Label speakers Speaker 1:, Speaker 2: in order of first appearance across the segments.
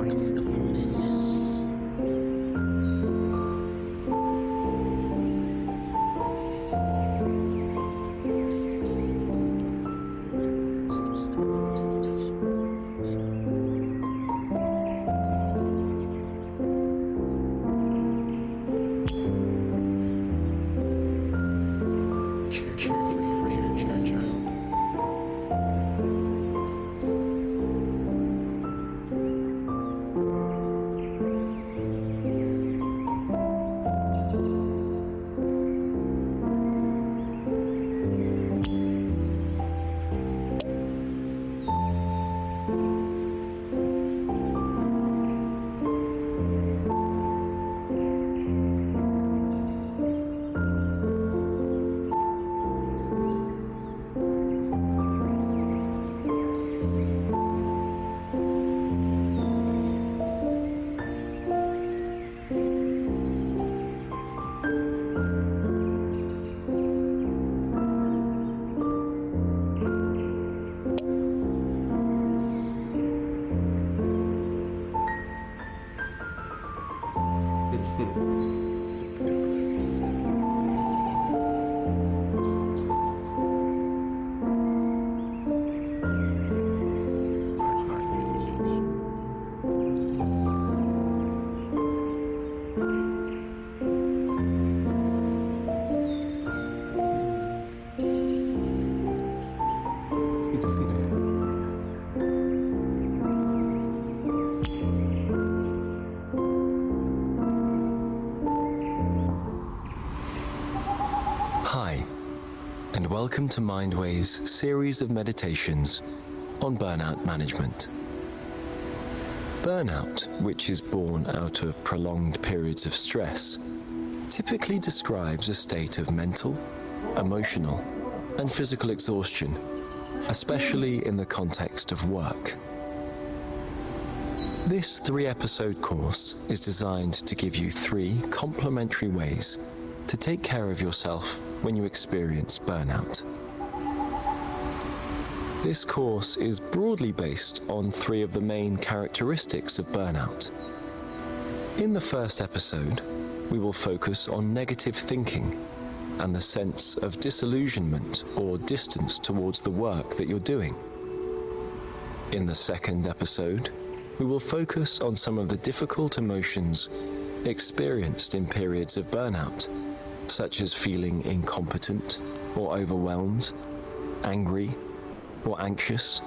Speaker 1: wonderfulness. Carefree frame, child.
Speaker 2: Hi, and welcome to Mindway's series of meditations on burnout management. Burnout, which is born out of prolonged periods of stress, typically describes a state of mental, emotional, and physical exhaustion, especially in the context of work. This 3-episode course is designed to give you 3 complementary ways to take care of yourself when you experience burnout. This course is broadly based on 3 of the main characteristics of burnout. In the first episode, we will focus on negative thinking and the sense of disillusionment or distance towards the work that you're doing. In the second episode, we will focus on some of the difficult emotions experienced in periods of burnout, such as feeling incompetent or overwhelmed, angry or anxious.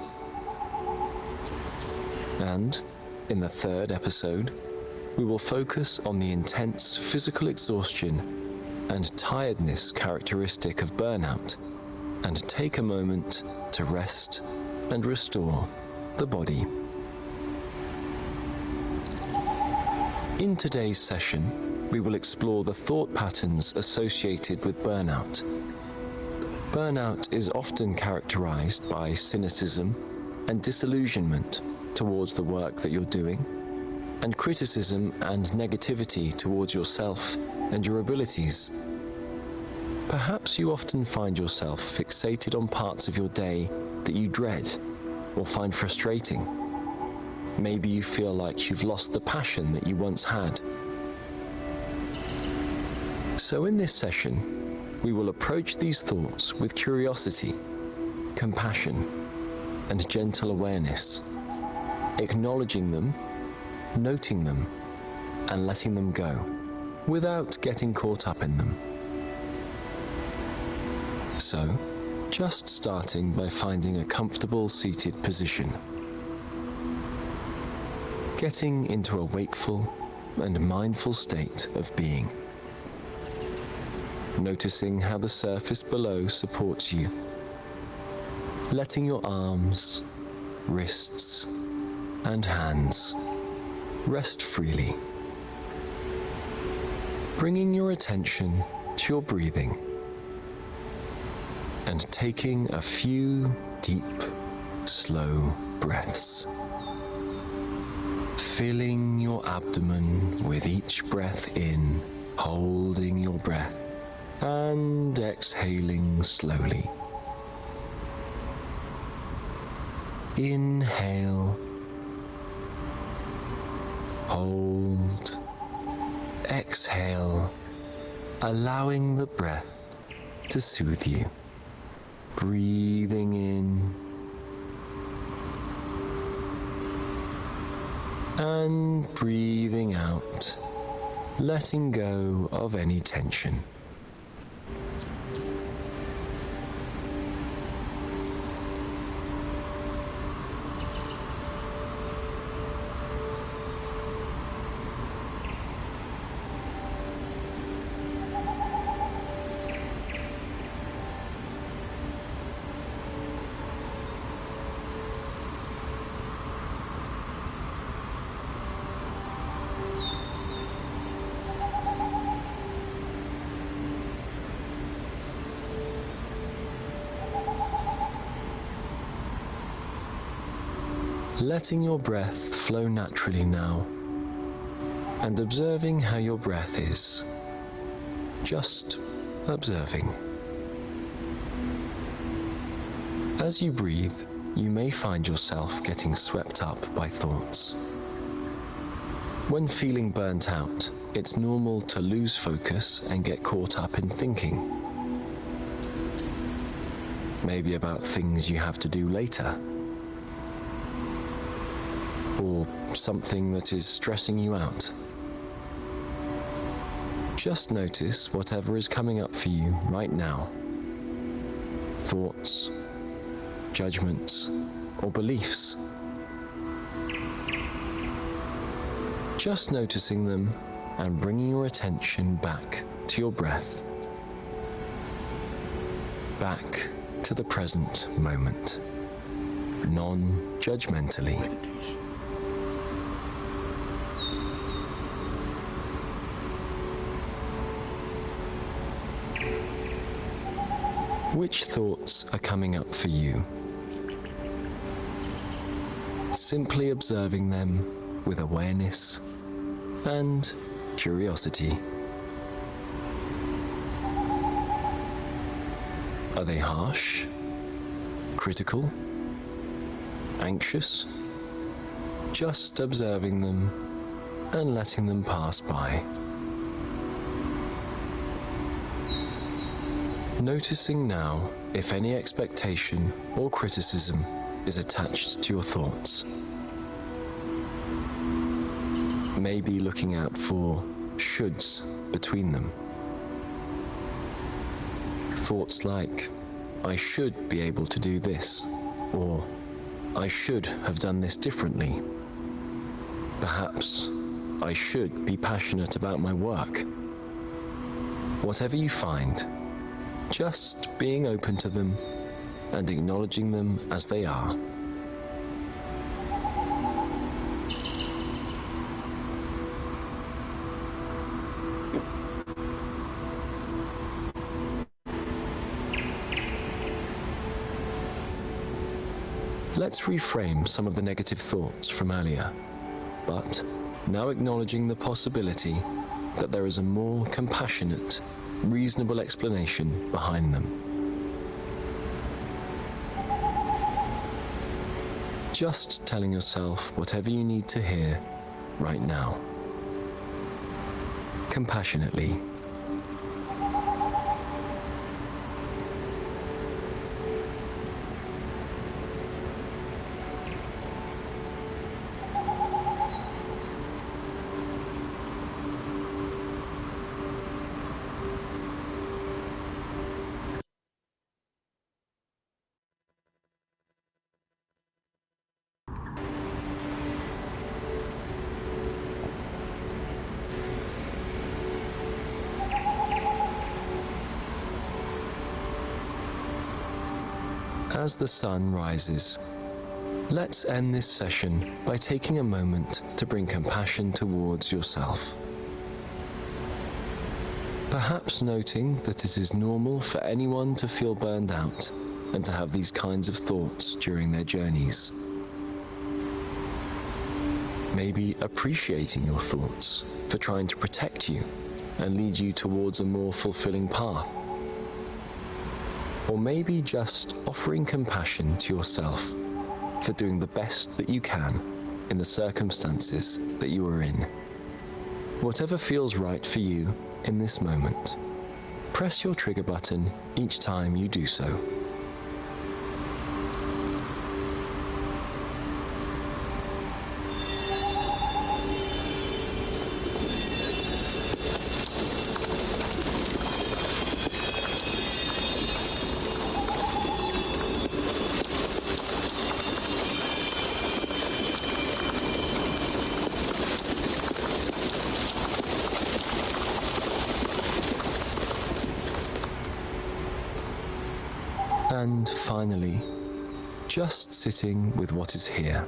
Speaker 2: And in the third episode, we will focus on the intense physical exhaustion and tiredness characteristic of burnout and take a moment to rest and restore the body. In today's session, we will explore the thought patterns associated with burnout. Burnout is often characterized by cynicism and disillusionment towards the work that you're doing, and criticism and negativity towards yourself and your abilities. Perhaps you often find yourself fixated on parts of your day that you dread or find frustrating. Maybe you feel like you've lost the passion that you once had. So in this session, we will approach these thoughts with curiosity, compassion, and gentle awareness, acknowledging them, noting them, and letting them go, without getting caught up in them. So, just starting by finding a comfortable seated position. Getting into a wakeful and mindful state of being. Noticing how the surface below supports you. Letting your arms, wrists, and hands rest freely. Bringing your attention to your breathing and taking a few deep, slow breaths. Filling your abdomen with each breath in, holding your breath, and exhaling slowly. Inhale Hold. Exhale, allowing the breath to soothe you. Breathing in and breathing out, letting go of any tension. Letting your breath flow naturally now, and observing how your breath is. Just observing. As you breathe, you may find yourself getting swept up by thoughts. When feeling burnt out, it's normal to lose focus and get caught up in thinking. Maybe about things you have to do later, or something that is stressing you out. Just notice whatever is coming up for you right now. Thoughts, judgments, or beliefs. Just noticing them and bringing your attention back to your breath. Back to the present moment, non-judgmentally. Which thoughts are coming up for you? Simply observing them with awareness and curiosity. Are they harsh, critical, anxious? Just observing them and letting them pass by. Noticing now if any expectation or criticism is attached to your thoughts. Maybe looking out for shoulds between them. Thoughts like, I should be able to do this, or I should have done this differently. Perhaps I should be passionate about my work. Whatever you find, just being open to them and acknowledging them as they are. Let's reframe some of the negative thoughts from earlier, but now acknowledging the possibility that there is a more compassionate, reasonable explanation behind them. Just telling yourself whatever you need to hear right now. Compassionately. As the sun rises, let's end this session by taking a moment to bring compassion towards yourself. Perhaps noting that it is normal for anyone to feel burned out and to have these kinds of thoughts during their journeys. Maybe appreciating your thoughts for trying to protect you and lead you towards a more fulfilling path. Or maybe just offering compassion to yourself for doing the best that you can in the circumstances that you are in. Whatever feels right for you in this moment, press your trigger button each time you do so. And finally, just sitting with what is here.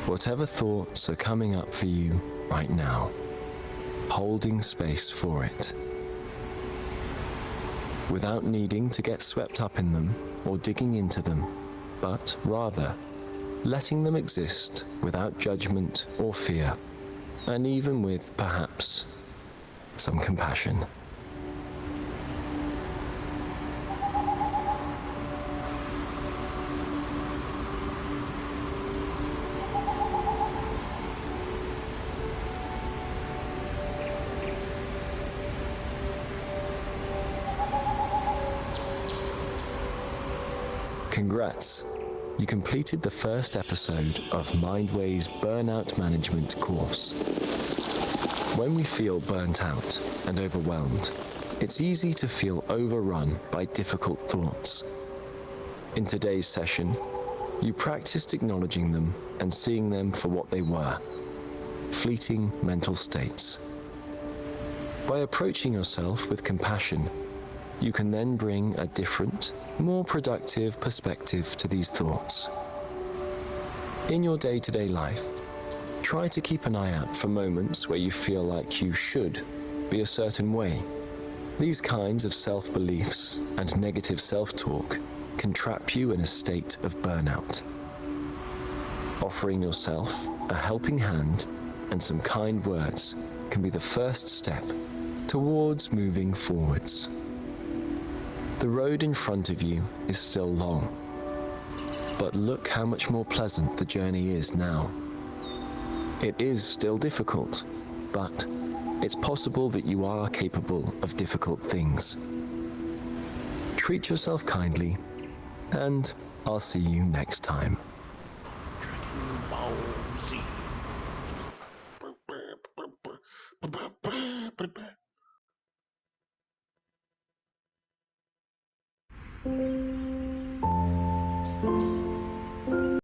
Speaker 2: Whatever thoughts are coming up for you right now, holding space for it. Without needing to get swept up in them or digging into them, but rather letting them exist without judgment or fear, and even with, perhaps, some compassion. Congrats! You completed the first episode of Mindway's Burnout Management course. When we feel burnt out and overwhelmed, it's easy to feel overrun by difficult thoughts. In today's session, you practiced acknowledging them and seeing them for what they were, fleeting mental states. By approaching yourself with compassion, you can then bring a different, more productive perspective to these thoughts. In your day-to-day life, try to keep an eye out for moments where you feel like you should be a certain way. These kinds of self-beliefs and negative self-talk can trap you in a state of burnout. Offering yourself a helping hand and some kind words can be the first step towards moving forwards. The road in front of you is still long, but look how much more pleasant the journey is now. It is still difficult, but it's possible that you are capable of difficult things. Treat yourself kindly, and I'll see you next time.
Speaker 1: Dragon Ball Z.